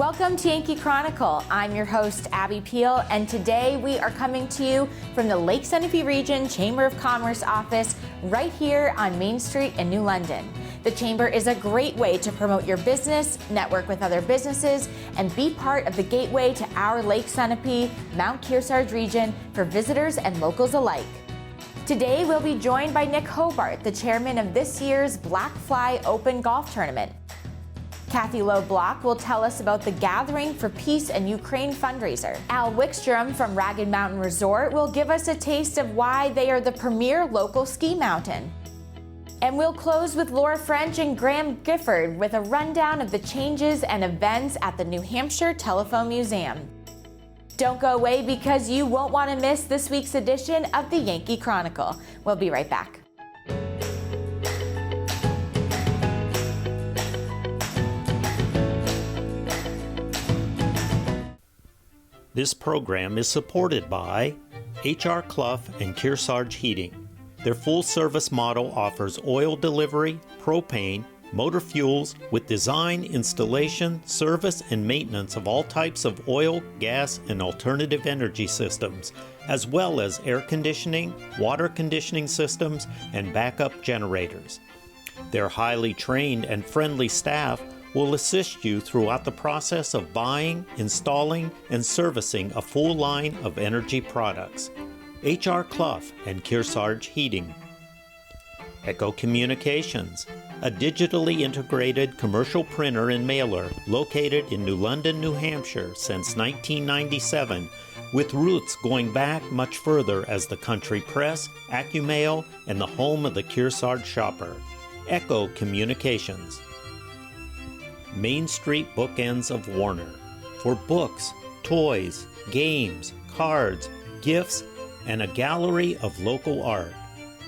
Welcome to Yankee Chronicle. I'm your host, Abby Peel, and today we are coming to you from the Lake Sunapee Region Chamber of Commerce office right here on Main Street in New London. The Chamber is a great way to promote your business, network with other businesses, and be part of the gateway to our Lake Sunapee, Mount Kearsarge region for visitors and locals alike. Today we'll be joined by Nick Hobart, the chairman of this year's Black Fly Open Golf Tournament. Kathy Lowe Bloch will tell us about the Gathering for Peace and Ukraine fundraiser. Al Wickstrom from Ragged Mountain Resort will give us a taste of why they are the premier local ski mountain. And we'll close with Laura French and Graham Gifford with a rundown of the changes and events at the New Hampshire Telephone Museum. Don't go away because you won't want to miss this week's edition of the Yankee Chronicle. We'll be right back. This program is supported by H.R. Clough and Kearsarge Heating. Their full-service model offers oil delivery, propane, motor fuels with design, installation, service, and maintenance of all types of oil, gas, and alternative energy systems, as well as air conditioning, water conditioning systems, and backup generators. Their highly trained and friendly staff will assist you throughout the process of buying, installing, and servicing a full line of energy products. H.R. Clough and Kearsarge Heating. Echo Communications, a digitally integrated commercial printer and mailer located in New London, New Hampshire since 1997, with roots going back much further as the country press, AccuMail, and the home of the Kearsarge shopper. Echo Communications. Main Street Bookends of Warner, for books, toys, games, cards, gifts, and a gallery of local art.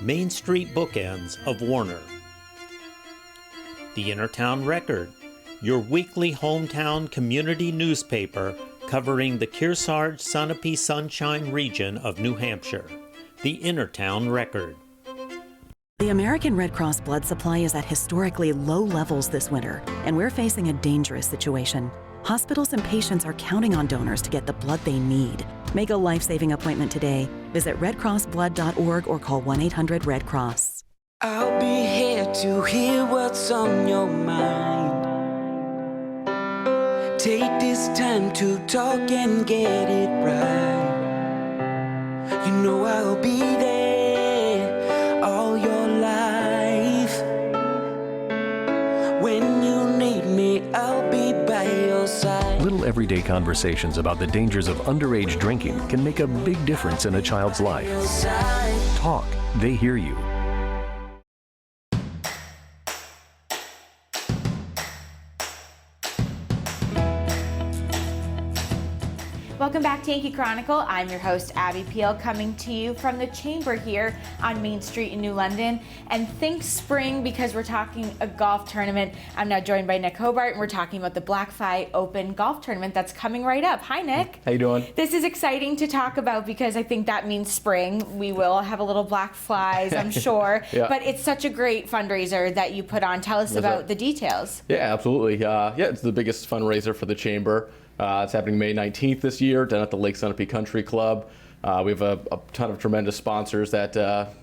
Main Street Bookends of Warner. The Innertown Record, your weekly hometown community newspaper covering the Kearsarge Sunapee Sunshine region of New Hampshire. The Innertown Record. The American Red Cross blood supply is at historically low levels this winter, and we're facing a dangerous situation. Hospitals and patients are counting on donors to get the blood they need. Make a life-saving appointment today. Visit redcrossblood.org or call 1-800-RED-CROSS. I'll be here to hear what's on your mind. Take this time to talk and get it right. You know I'll be there all your life. When you need me, I'll be by your side. Little everyday conversations about the dangers of underage drinking can make a big difference in a child's life. Talk, they hear you. Welcome back to Yankee Chronicle. I'm your host, Abby Peel, coming to you from the Chamber here on Main Street in New London. And think spring because we're talking a golf tournament. I'm now joined by Nick Hobart, and we're talking about the Black Fly Open Golf Tournament that's coming right up. Hi, Nick. How you doing? This is exciting to talk about because I think that means spring. We will have a little black flies, I'm sure. Yeah. But it's such a great fundraiser that you put on. Tell us about the details. Yeah, absolutely. It's the biggest fundraiser for the Chamber. It's happening May 19th this year down at the Lake Sunapee Country Club. We have a ton of tremendous sponsors that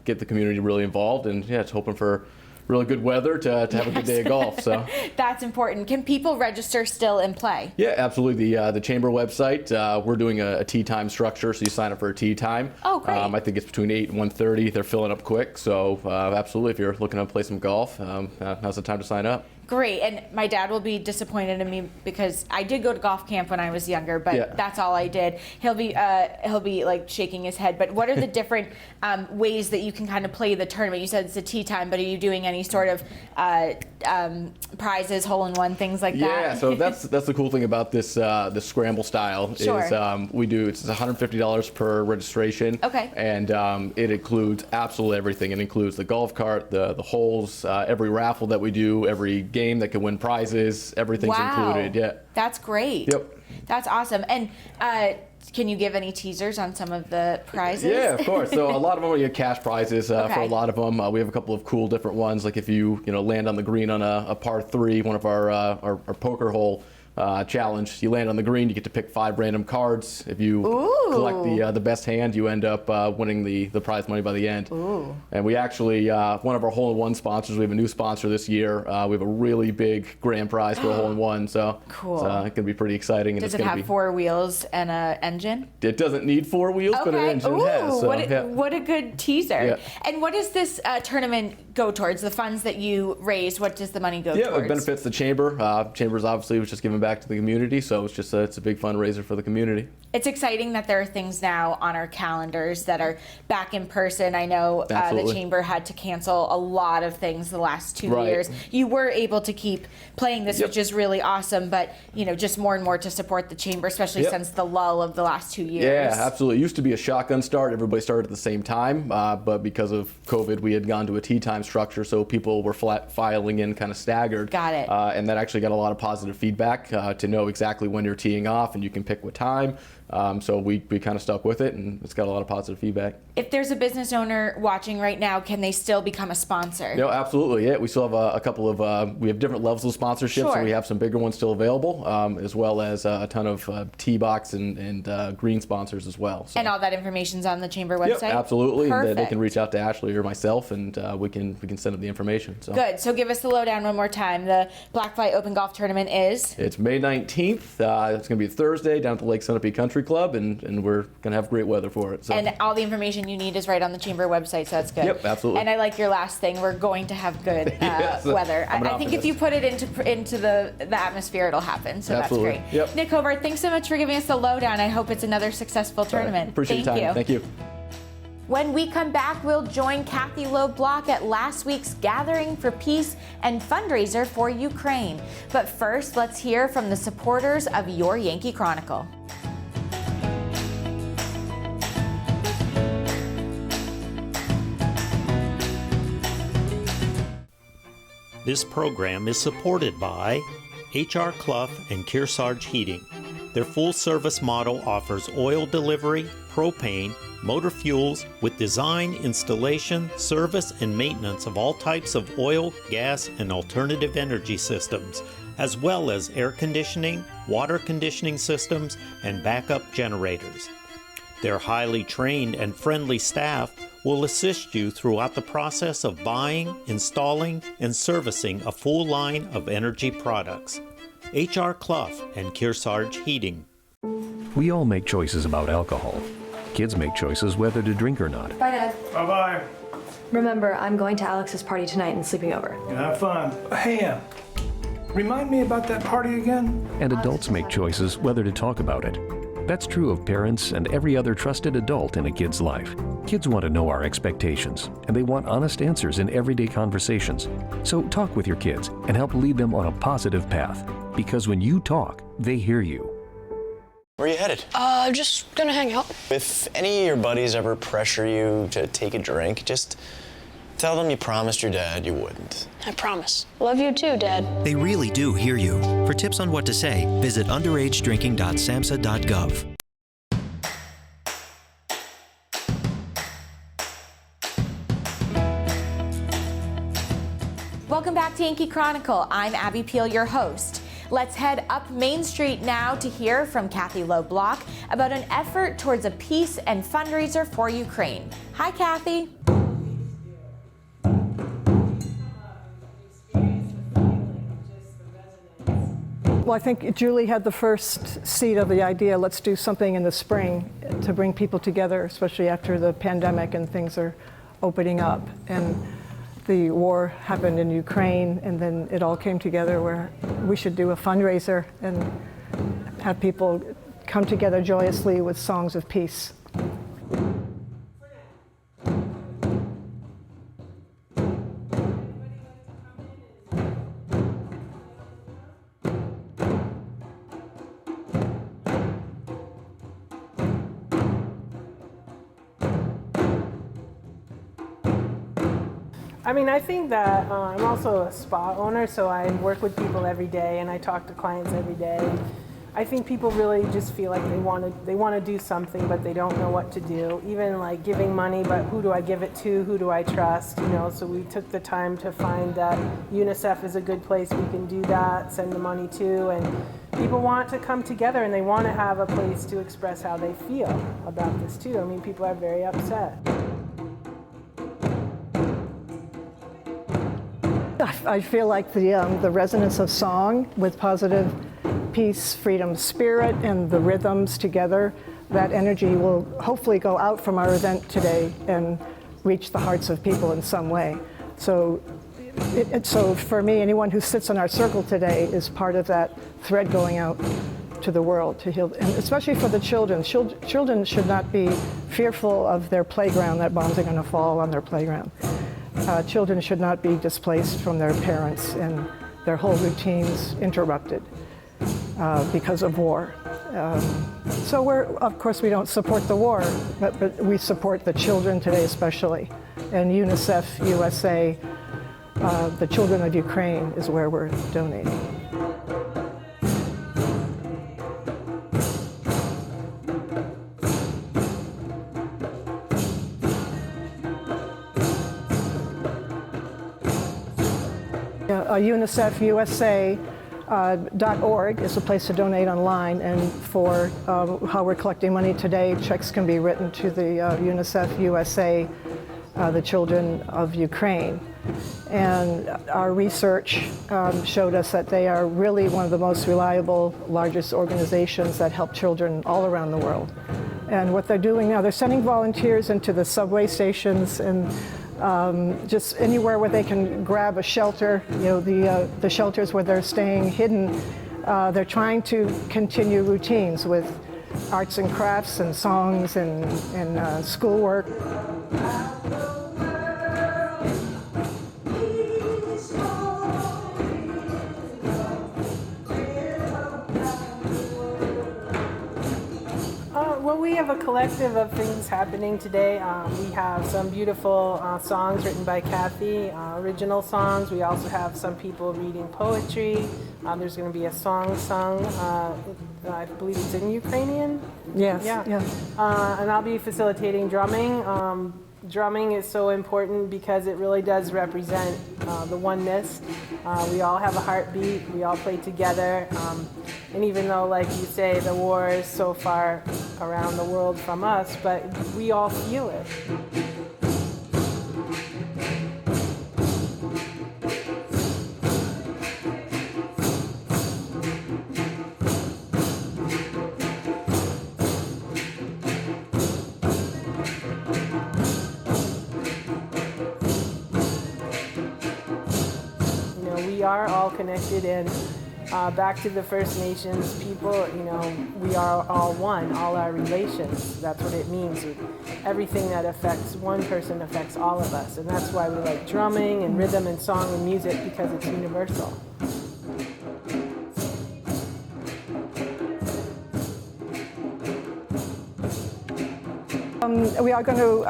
get the community really involved, and it's hoping for really good weather to have a good day of golf. So that's important. Can people register still and play? Yeah, absolutely. The Chamber website, we're doing a tee time structure, so you sign up for a tee time. Oh, great. I think it's between 8 and 1:30. They're filling up quick, so absolutely, if you're looking to play some golf, now's the time to sign up. Great, and my dad will be disappointed in me because I did go to golf camp when I was younger, but that's all I did. He'll be like shaking his head. But what are the different ways that you can kind of play the tournament? You said it's a tee time, but are you doing any sort of prizes, hole-in-one, things like that? Yeah, so that's the cool thing about this scramble style is it's $150 per registration. Okay. And it includes absolutely everything. It includes the golf cart, the holes, every raffle that we do, every game that can win prizes, everything's included. Yeah. That's great. Yep. That's awesome. And can you give any teasers on some of the prizes? Yeah, of course. So a lot of them are cash prizes for a lot of them. We have a couple of cool different ones. Like if you land on the green on a par 3, one of our poker hole challenge. You land on the green, you get to pick 5 random cards. If you collect the best hand, you end up winning the prize money by the end. Ooh. And we actually, one of our hole-in-one sponsors, we have a new sponsor this year. We have a really big grand prize for a hole-in-one, so cool. It's going to be pretty exciting. And Does it's it have 4 wheels and an engine? It doesn't need 4 wheels, but an engine has. So, what a good teaser. Yeah. And what does this tournament go towards? The funds that you raise, what does the money go towards? Yeah, it benefits the chamber. Chambers obviously was just giving back to the community, so it's just it's a big fundraiser for the community. It's exciting that there are things now on our calendars that are back in person. I know the Chamber had to cancel a lot of things the last 2 years. You were able to keep playing this, which is really awesome, but just more and more to support the Chamber, especially since the lull of the last 2 years. Yeah, absolutely. It used to be a shotgun start. Everybody started at the same time, but because of COVID, we had gone to a tee time structure, so people were filing in kind of staggered. Got it. And that actually got a lot of positive feedback to know exactly when you're teeing off, and you can pick what time. So we kind of stuck with it, and it's got a lot of positive feedback. If there's a business owner watching right now, can they still become a sponsor? No, absolutely. Yeah, we still have a couple of, we have different levels of sponsorships, and we have some bigger ones still available, as well as a ton of tee box and green sponsors as well. So. And all that information's on the Chamber website? Yep, absolutely. Perfect. And they can reach out to Ashley or myself, and we can send them the information. So. Good. So give us the lowdown one more time. The Blackfly Open Golf Tournament is? It's May 19th. It's going to be Thursday down at the Lake Sunapee Country Club, and we're going to have great weather for it. So. And all the information you need is right on the Chamber website, so that's good. Yep, absolutely. And I like your last thing. We're going to have good weather. I think if you put it into the atmosphere, it'll happen. So absolutely. That's great. Yep. Nick Hobart, thanks so much for giving us the lowdown. I hope it's another successful tournament. Appreciate your time. Thank you. When we come back, we'll join Kathy Lowe Bloch at last week's Gathering for Peace and fundraiser for Ukraine. But first, let's hear from the supporters of your Yankee Chronicle. This program is supported by H.R. Clough and Kearsarge Heating. Their full-service model offers oil delivery, propane, motor fuels with design, installation, service, and maintenance of all types of oil, gas, and alternative energy systems, as well as air conditioning, water conditioning systems, and backup generators. Their highly trained and friendly staff will assist you throughout the process of buying, installing, and servicing a full line of energy products. H.R. Clough and Kearsarge Heating. We all make choices about alcohol. Kids make choices whether to drink or not. Bye, Dad. Bye-bye. Remember, I'm going to Alex's party tonight and sleeping over. Have fun. Hey, remind me about that party again? And adults make choices whether to talk about it. That's true of parents and every other trusted adult in a kid's life. Kids want to know our expectations, and they want honest answers in everyday conversations. So talk with your kids and help lead them on a positive path. Because when you talk, they hear you. Where are you headed? Just gonna hang out. If any of your buddies ever pressure you to take a drink, just tell them you promised your dad you wouldn't. I promise. Love you too, Dad. They really do hear you. For tips on what to say, visit underagedrinking.samhsa.gov. Welcome back to Yankee Chronicle. I'm Abby Peel, your host. Let's head up Main Street now to hear from Kathy Lowe Bloch about an effort towards a peace and fundraiser for Ukraine. Hi, Kathy. Well, I think Julie had the first seed of the idea, let's do something in the spring to bring people together, especially after the pandemic and things are opening up. And the war happened in Ukraine, and then it all came together where we should do a fundraiser and have people come together joyously with songs of peace. I mean, I think that I'm also a spa owner, so I work with people every day and I talk to clients every day. I think people really just feel like they want to do something, but they don't know what to do. Even like giving money, but who do I give it to? Who do I trust? You know, so we took the time to find that UNICEF is a good place we can do that, send the money to, and people want to come together and they want to have a place to express how they feel about this too. I mean, people are very upset. I feel like the resonance of song with positive peace, freedom, spirit, and the rhythms together, that energy will hopefully go out from our event today and reach the hearts of people in some way. So, so for me, anyone who sits in our circle today is part of that thread going out to the world to heal, and especially for the children. Children should not be fearful of their playground, that bombs are going to fall on their playground. Children should not be displaced from their parents and their whole routines interrupted because of war. So of course, we don't support the war, but we support the children today especially. And UNICEF USA, the children of Ukraine is where we're donating. UNICEFUSA.org is a place to donate online, and for how we're collecting money today, checks can be written to the UNICEF USA, the children of Ukraine. And our research showed us that they are really one of the most reliable, largest organizations that help children all around the world. And what they're doing now, they're sending volunteers into the subway stations and just anywhere where they can grab a shelter, the shelters where they're staying hidden. They're trying to continue routines with arts and crafts and songs and schoolwork. Well, we have a collective of things happening today. We have some beautiful songs written by Kathy, original songs. We also have some people reading poetry. There's going to be a song sung, I believe it's in Ukrainian. Yes. Yeah. And I'll be facilitating drumming. Drumming is so important because it really does represent the oneness. We all have a heartbeat, we all play together, and even though, like you say, the war is so far around the world from us, but we all feel it. We are all connected, and back to the First Nations people, we are all one, all our relations. That's what it means. Everything that affects one person affects all of us, and that's why we like drumming and rhythm and song and music, because it's universal. We are going to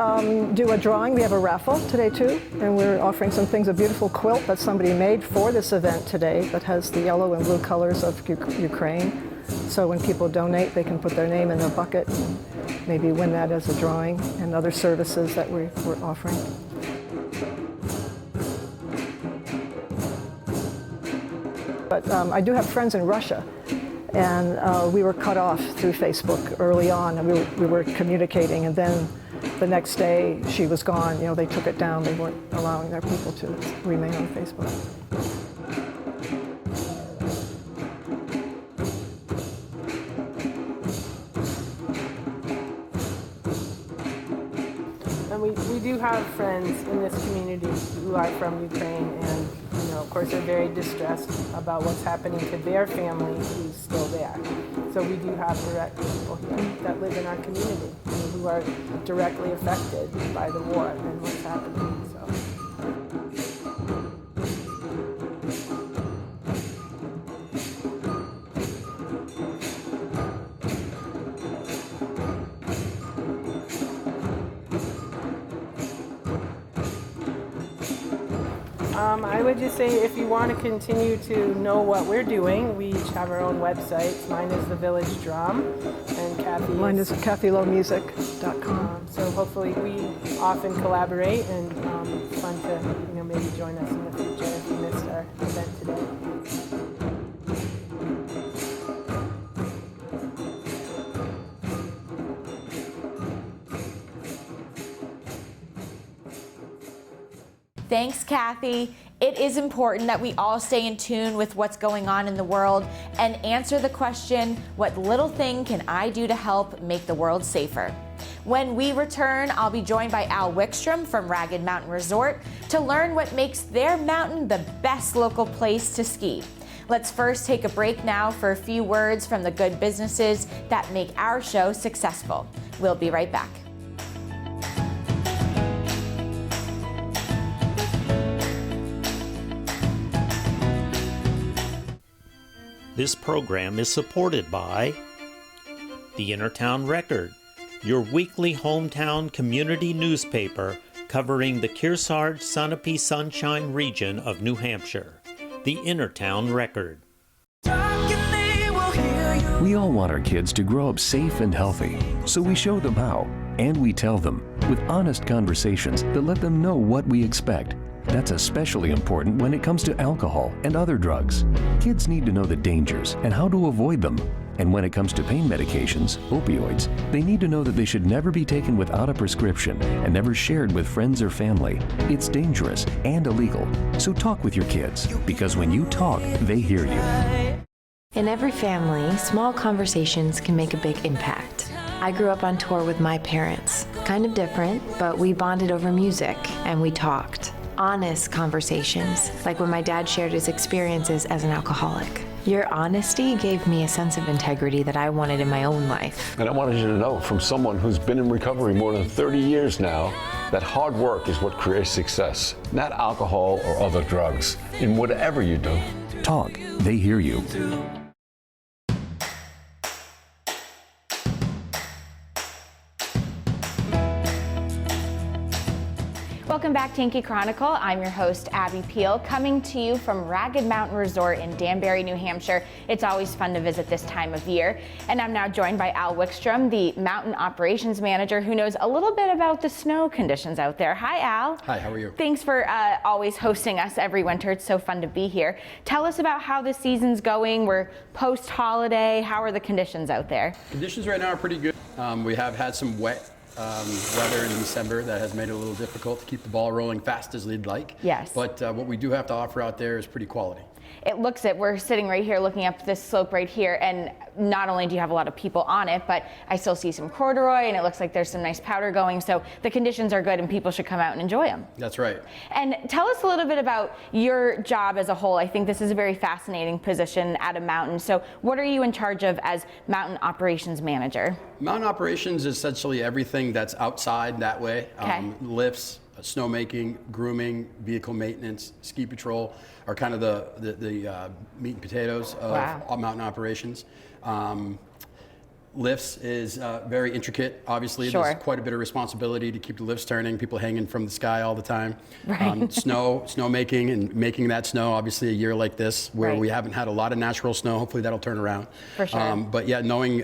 do a drawing. We have a raffle today too, and we're offering some things, a beautiful quilt that somebody made for this event today that has the yellow and blue colors of Ukraine. So when people donate, they can put their name in a bucket and maybe win that as a drawing, and other services that we're offering. But I do have friends in Russia. And we were cut off through Facebook early on, and we were communicating, and then the next day she was gone. They took it down. They weren't allowing their people to remain on Facebook. And we do have friends in this community who are from Ukraine, and of course, they're very distressed about what's happening to their family who's still there. So we do have direct people here that live in our community who are directly affected by the war and what's happening. I would just say, if you want to continue to know what we're doing, we each have our own websites. Mine is The Village Drum, and Kathy Mine is KathyLoweMusic.com. So hopefully we often collaborate, and fun to maybe join us in the future if you missed our event today. Thanks, Kathy. It is important that we all stay in tune with what's going on in the world and answer the question, what little thing can I do to help make the world safer? When we return, I'll be joined by Al Wickstrom from Ragged Mountain Resort to learn what makes their mountain the best local place to ski. Let's first take a break now for a few words from the good businesses that make our show successful. We'll be right back. This program is supported by the Innertown Record, your weekly hometown community newspaper covering the Kearsarge Sunapee Sunshine region of New Hampshire. The Innertown Record. We all want our kids to grow up safe and healthy, so we show them how, and we tell them with honest conversations that let them know what we expect. That's especially important when it comes to alcohol and other drugs. Kids need to know the dangers and how to avoid them. And when it comes to pain medications, opioids, they need to know that they should never be taken without a prescription and never shared with friends or family. It's dangerous and illegal. So talk with your kids, because when you talk, they hear you. In every family, small conversations can make a big impact. I grew up on tour with my parents. Kind of different, but we bonded over music and we talked. Honest conversations, like when my dad shared his experiences as an alcoholic. Your honesty gave me a sense of integrity that I wanted in my own life. And I wanted you to know, from someone who's been in recovery more than 30 years now, that hard work is what creates success, not alcohol or other drugs, in whatever you do. Talk, they hear you. Welcome back to Yankee Chronicle. I'm your host, Abby Peel, coming to you from Ragged Mountain Resort in Danbury, New Hampshire. It's always fun to visit this time of year. And I'm now joined by Al Wickstrom, the Mountain Operations Manager, who knows a little bit about the snow conditions out there. Hi, Al. Hi, how are you? Thanks for always hosting us every winter. It's so fun to be here. Tell us about how the season's going. We're post-holiday. How are the conditions out there? Conditions right now are pretty good. We have had some wet weather in December that has made it a little difficult to keep the ball rolling fast as we'd like. Yes. But what we do have to offer out there is pretty quality. It looks it. We're sitting right here looking up this slope right here, and not only do you have a lot of people on it, but I still see some corduroy, and it looks like there's some nice powder going, so the conditions are good and people should come out and enjoy them. That's right. And tell us a little bit about your job as a whole. I think this is a very fascinating position at a mountain. So what are you in charge of as Mountain Operations Manager? Mountain operations is essentially everything that's outside that way. Okay. Lifts, snowmaking, grooming, vehicle maintenance, ski patrol are kind of the meat and potatoes of mountain operations. Lifts is very intricate. Obviously, Sure. There's quite a bit of responsibility to keep the lifts turning, people hanging from the sky all the time. Right. Snowmaking and making that snow, obviously a year like this where Right. we haven't had a lot of natural snow, hopefully that'll turn around. For sure. But yeah, knowing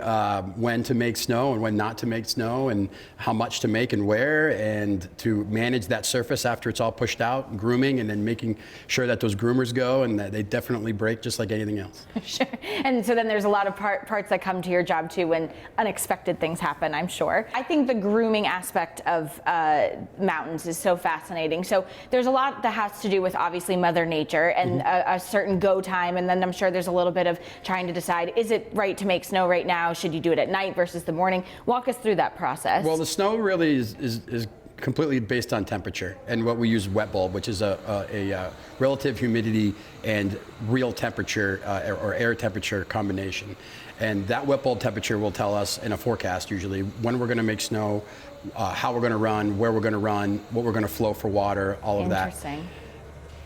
when to make snow and when not to make snow and how much to make and where, and to manage that surface after it's all pushed out, grooming, and then making sure that those groomers go and that they definitely break just like anything else. Sure. And so then there's a lot of parts that come to your job too when unexpected things happen, I'm sure. I think the grooming aspect of mountains is so fascinating. So there's a lot that has to do with obviously Mother Nature and a certain go time, and then I'm sure there's a little bit of trying to decide, is it right to make snow right now? Should you do it at night versus the morning? Walk us through that process. Well, the snow really is completely based on temperature, and what we use wet bulb, which is a relative humidity and real temperature or air temperature combination. And that wet bulb temperature will tell us in a forecast usually when we're going to make snow, how we're going to run, where we're going to run, what we're going to flow for water, all of that. Interesting.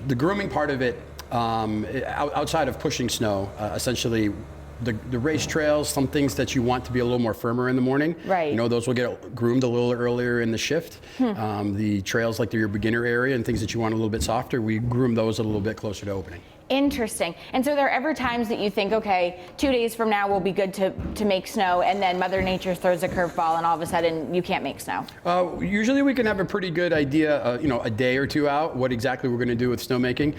The grooming part of it, outside of pushing snow, essentially the race trails, some things that you want to be a little more firmer in the morning. Right. You know, those will get groomed a little earlier in the shift. The trails like your beginner area and things that you want a little bit softer, we groom those a little bit closer to opening. Interesting. And so there are ever times that you think, okay, 2 days from now will be good to make snow, and then Mother Nature throws a curveball and all of a sudden you can't make snow? Usually we can have a pretty good idea, a day or two out, what exactly we're going to do with snowmaking.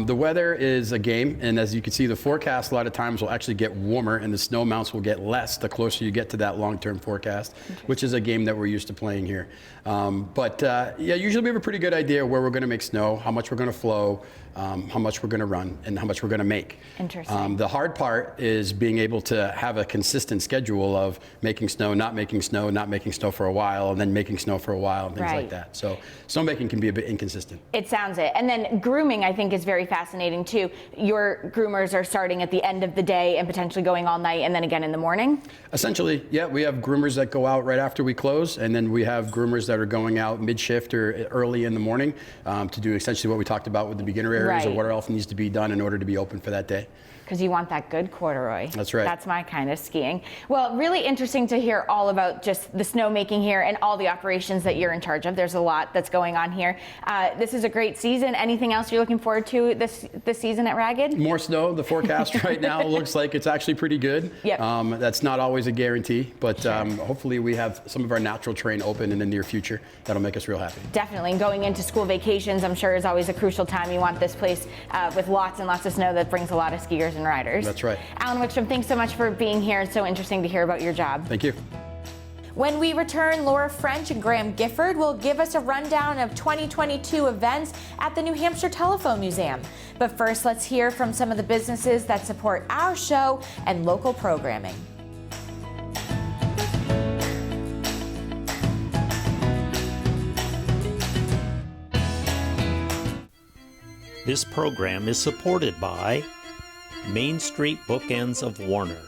The weather is a game, and as you can see, the forecast a lot of times will actually get warmer and the snow amounts will get less the closer you get to that long-term forecast, which is a game that we're used to playing here. Yeah, usually we have a pretty good idea where we're going to make snow, how much we're going to flow, how much we're going to run, and how much we're going to make. Interesting. The hard part is being able to have a consistent schedule of making snow, not making snow, not making snow for a while, and then making snow for a while, and things like that. So snowmaking can be a bit inconsistent. It sounds it. And then grooming, I think, is very fascinating too. Your groomers are starting at the end of the day and potentially going all night and then again in the morning? Essentially, yeah. We have groomers that go out right after we close, and then we have groomers that are going out mid-shift or early in the morning to do essentially what we talked about with the beginner areas or what else needs to be done in order to be open for that day. Because you want that good corduroy. That's right. That's my kind of skiing. Well, really interesting to hear all about just the snowmaking here and all the operations that you're in charge of. There's a lot that's going on here. This is a great season. Anything else you're looking forward to this season at Ragged? More snow. The forecast right now looks like it's actually pretty good. Yep. That's not always a guarantee, but hopefully we have some of our natural terrain open in the near future. That'll make us real happy. Definitely. And going into school vacations, I'm sure, is always a crucial time. You want this place with lots and lots of snow that brings a lot of skiers and riders. That's right. Alan Wickstrom, thanks so much for being here. It's so interesting to hear about your job. Thank you. When we return, Laura French and Graham Gifford will give us a rundown of 2022 events at the New Hampshire Telephone Museum. But first, let's hear from some of the businesses that support our show and local programming. This program is supported by Main Street Bookends of Warner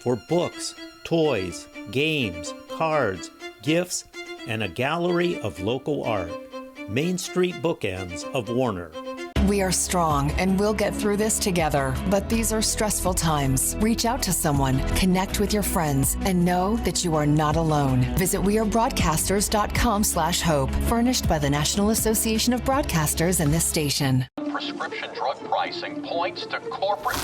for books, toys, games, cards, gifts, and a gallery of local art. Main Street Bookends of Warner. We are strong and we'll get through this together, but these are stressful times. Reach out to someone, connect with your friends, and know that you are not alone. Visit wearebroadcasters.com/hope, furnished by the National Association of Broadcasters and this station. Prescription drug pricing points to corporate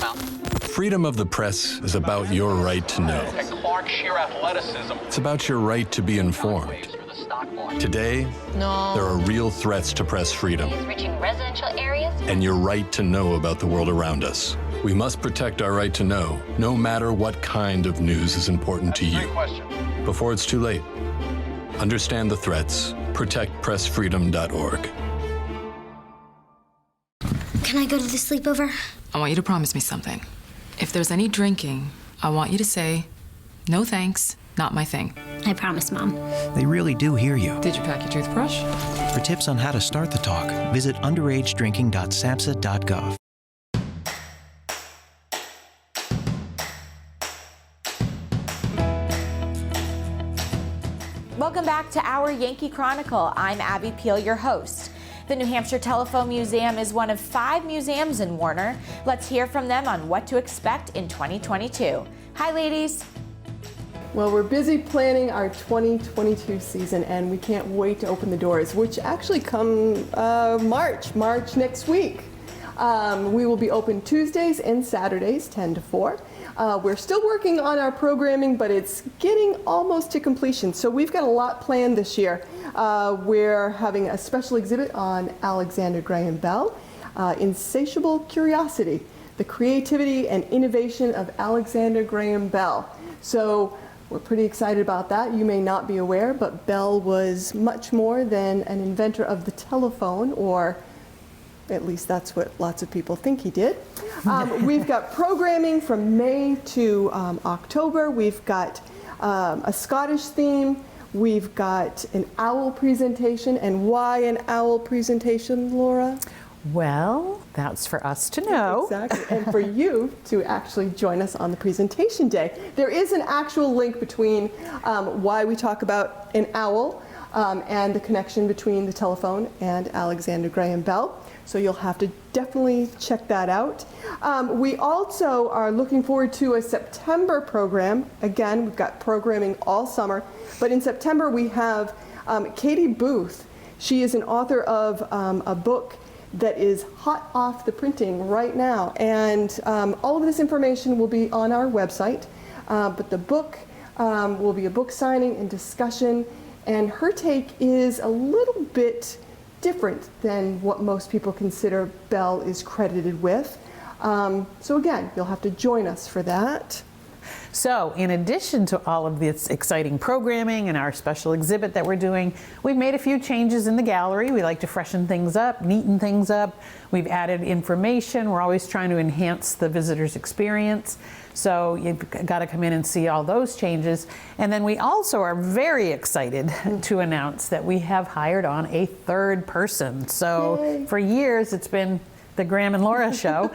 Freedom of the press is about your right to know. and Clark sheer athleticism. It's about your right to be informed. Today, there are real threats to press freedom Reaching residential areas. and your right to know about the world around us. We must protect our right to know, no matter what kind of news is important to you. Before it's too late. Understand the threats. ProtectPressFreedom.org. Can I go to the sleepover? I want you to promise me something. If there's any drinking, I want you to say, no thanks, not my thing. I promise, Mom. They really do hear you. Did you pack your toothbrush? For tips on how to start the talk, visit underagedrinking.samhsa.gov. Welcome back to our Yankee Chronicle. I'm Abby Peel, your host. The New Hampshire Telephone Museum is one of 5 museums in Warner. Let's hear from them on what to expect in 2022. Hi, ladies. Well, we're busy planning our 2022 season, and we can't wait to open the doors, which actually come March next week. We will be open Tuesdays and Saturdays, 10 to 4. We're still working on our programming, but it's getting almost to completion. So we've got a lot planned this year. We're having a special exhibit on Alexander Graham Bell, Insatiable Curiosity, the creativity and innovation of Alexander Graham Bell. So we're pretty excited about that. You may not be aware, but Bell was much more than an inventor of the telephone, or at least that's what lots of people think he did. We've got programming from May to October. We've got a Scottish theme. We've got an owl presentation. And why an owl presentation, Laura? Well, that's for us to know. Exactly, and for you to actually join us on the presentation day. There is an actual link between why we talk about an owl and the connection between the telephone and Alexander Graham Bell. So you'll have to definitely check that out. We also are looking forward to a September program. Again, we've got programming all summer, but in September we have Katie Booth. She is an author of a book that is hot off the printing right now. And all of this information will be on our website, but the book will be a book signing and discussion, and her take is a little bit different than what most people consider Belle is credited with. So again, you'll have to join us for that. So, in addition to all of this exciting programming and our special exhibit that we're doing, we've made a few changes in the gallery. We like to freshen things up, neaten things up. We've added information. We're always trying to enhance the visitor's experience. So you've got to come in and see all those changes. And then we also are very excited to announce that we have hired on a third person. So Yay. For years, it's been the Graham and Laura show,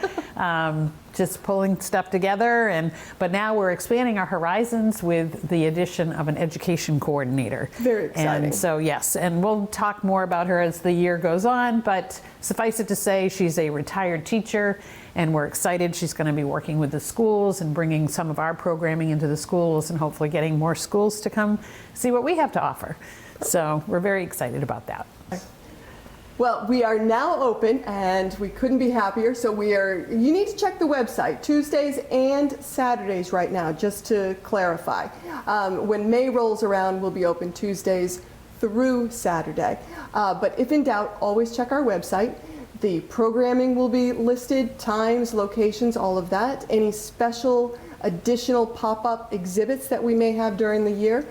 just pulling stuff together. But now we're expanding our horizons with the addition of an education coordinator. Very exciting. And so, yes, and we'll talk more about her as the year goes on, but suffice it to say, she's a retired teacher, and we're excited. She's going to be working with the schools and bringing some of our programming into the schools and hopefully getting more schools to come see what we have to offer. So we're very excited about that. Well, we are now open, and we couldn't be happier. So you need to check the website, Tuesdays and Saturdays right now, just to clarify. When May rolls around, we'll be open Tuesdays through Saturday. But if in doubt, always check our website. The programming will be listed, times, locations, all of that. Any special additional pop-up exhibits that we may have during the year,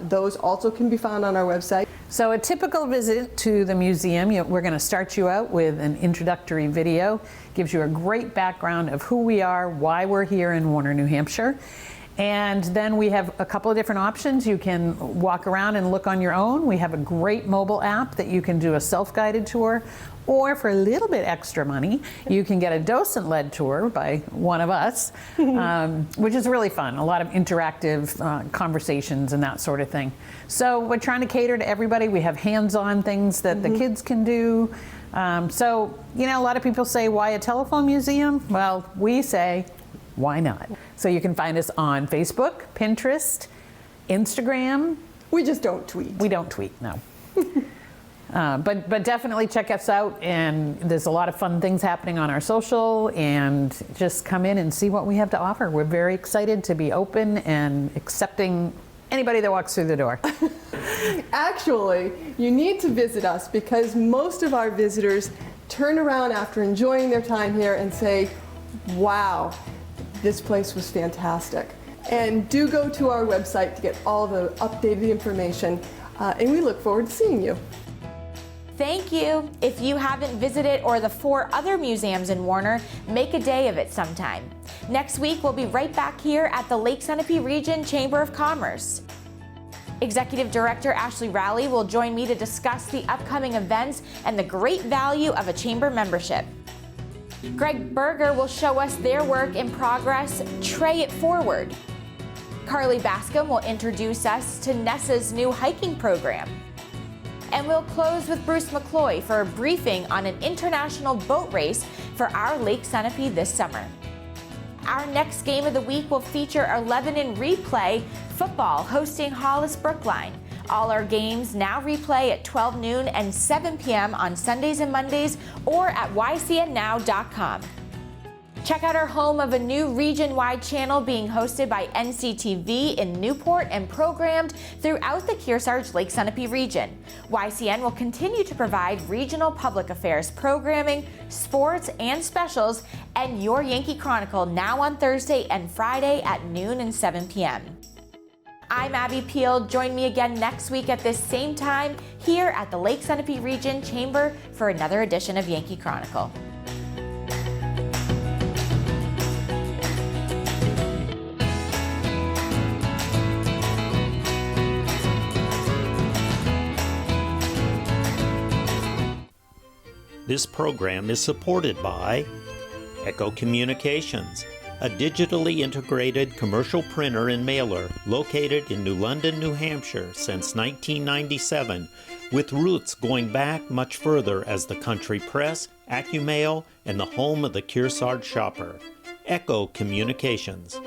those also can be found on our website. So a typical visit to the museum, we're going to start you out with an introductory video. Gives you a great background of who we are, why we're here in Warner, New Hampshire. And then we have a couple of different options. You can walk around and look on your own. We have a great mobile app that you can do a self-guided tour. Or for a little bit extra money, you can get a docent-led tour by one of us, which is really fun. A lot of interactive conversations and that sort of thing. So we're trying to cater to everybody. We have hands-on things that the kids can do. So, you know, a lot of people say, why a telephone museum? Well, we say, why not? So you can find us on Facebook, Pinterest, Instagram. We just don't tweet. We don't tweet, no. But definitely check us out, and there's a lot of fun things happening on our social, and just come in and see what we have to offer. We're very excited to be open and accepting anybody that walks through the door. Actually, you need to visit us because most of our visitors turn around after enjoying their time here and say, wow, this place was fantastic. And do go to our website to get all the updated information, and we look forward to seeing you. Thank you. If you haven't visited or the 4 other museums in Warner, make a day of it sometime. Next week, we'll be right back here at the Lake Sunapee Region Chamber of Commerce. Executive Director Ashley Rowley will join me to discuss the upcoming events and the great value of a chamber membership. Greg Berger will show us their work in progress, Tray It Forward. Carly Bascom will introduce us to Nessa's new hiking program. And we'll close with Bruce McCloy for a briefing on an international boat race for our Lake Sunapee this summer. Our next game of the week will feature 11 in replay football hosting Hollis Brookline. All our games now replay at 12 noon and 7 p.m. on Sundays and Mondays or at ycnnow.com. Check out our home of a new region-wide channel being hosted by NCTV in Newport and programmed throughout the Kearsarge Lake Sunapee region. YCN will continue to provide regional public affairs programming, sports, and specials, and your Yankee Chronicle now on Thursday and Friday at noon and 7 p.m. I'm Abby Peel. Join me again next week at this same time here at the Lake Sunapee Region Chamber for another edition of Yankee Chronicle. This program is supported by Echo Communications, a digitally integrated commercial printer and mailer located in New London, New Hampshire since 1997, with roots going back much further as the Country Press, AccuMail, and the home of the Kearsarge shopper. Echo Communications.